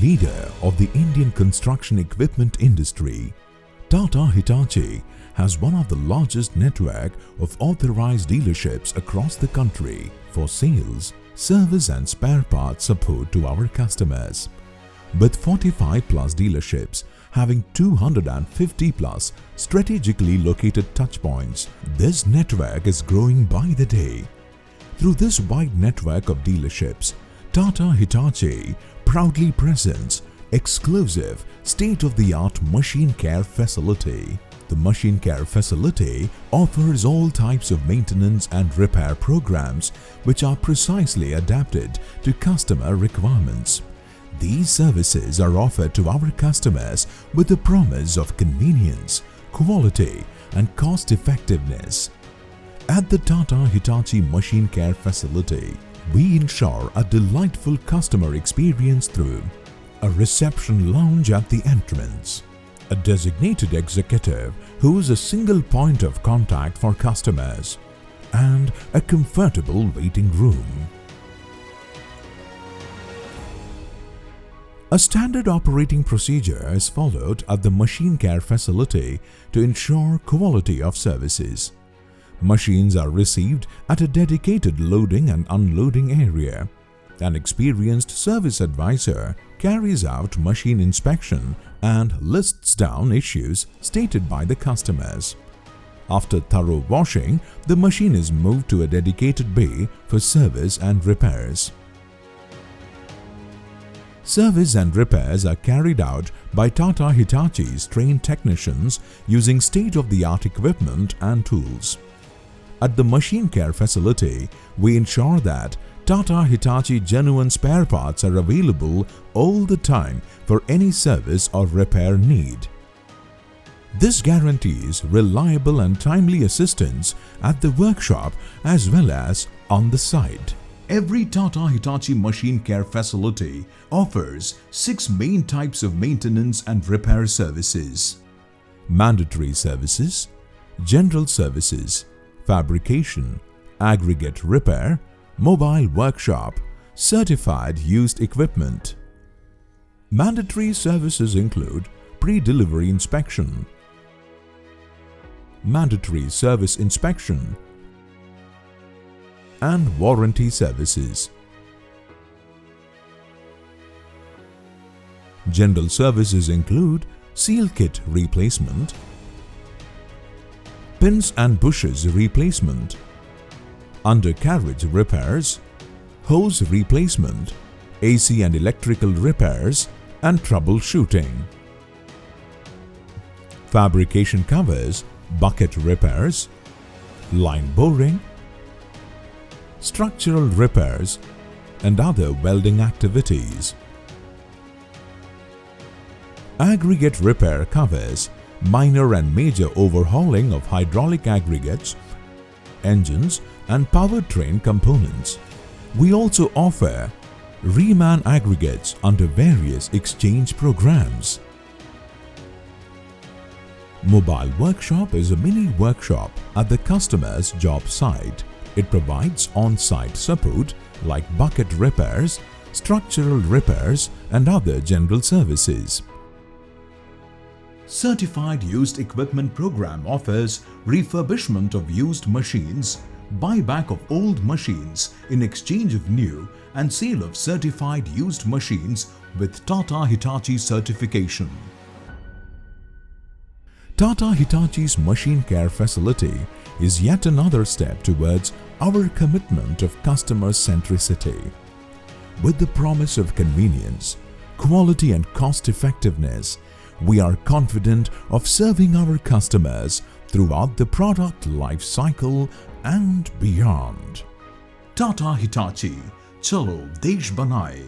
leader of the Indian construction equipment industry, Tata Hitachi has one of the largest network of authorized dealerships across the country for sales, service and spare parts support to our customers. With 45 plus dealerships having 250 plus strategically located touchpoints, this network is growing by the day. Through this wide network of dealerships, Tata Hitachi proudly presents exclusive state-of-the-art machine care facility. The machine care facility offers all types of maintenance and repair programs which are precisely adapted to customer requirements. These services are offered to our customers with the promise of convenience, quality and cost-effectiveness. At the Tata Hitachi Machine Care Facility, we ensure a delightful customer experience through a reception lounge at the entrance, a designated executive who is a single point of contact for customers, and a comfortable waiting room. A standard operating procedure is followed at the machine care facility to ensure quality of services. Machines are received at a dedicated loading and unloading area. An experienced service advisor carries out machine inspection and lists down issues stated by the customers. After thorough washing, the machine is moved to a dedicated bay for service and repairs. Service and repairs are carried out by Tata Hitachi's trained technicians using state-of-the-art equipment and tools. At the machine care facility, we ensure that Tata Hitachi genuine spare parts are available all the time for any service or repair need. This guarantees reliable and timely assistance at the workshop as well as on the site. Every Tata Hitachi machine care facility offers 6 main types of maintenance and repair services: mandatory services, general services, fabrication, aggregate repair, mobile workshop, certified used equipment. Mandatory services include pre-delivery inspection, mandatory service inspection, and warranty services. General services include seal kit replacement, pins and bushes replacement, undercarriage repairs, hose replacement, AC and electrical repairs, and troubleshooting. Fabrication covers bucket repairs, line boring, structural repairs, and other welding activities. Aggregate repair covers minor and major overhauling of hydraulic aggregates, engines, and powertrain components. We also offer reman aggregates under various exchange programs. Mobile Workshop is a mini workshop at the customer's job site. It provides on-site support like bucket repairs, structural repairs, and other general services. Certified Used Equipment Program offers refurbishment of used machines, buyback of old machines in exchange of new, and sale of certified used machines with Tata Hitachi certification. Tata Hitachi's machine care facility is yet another step towards our commitment of customer centricity. With the promise of convenience, quality and cost effectiveness, we are confident of serving our customers throughout the product life cycle and beyond. Tata Hitachi, Chalo Desh Banaye.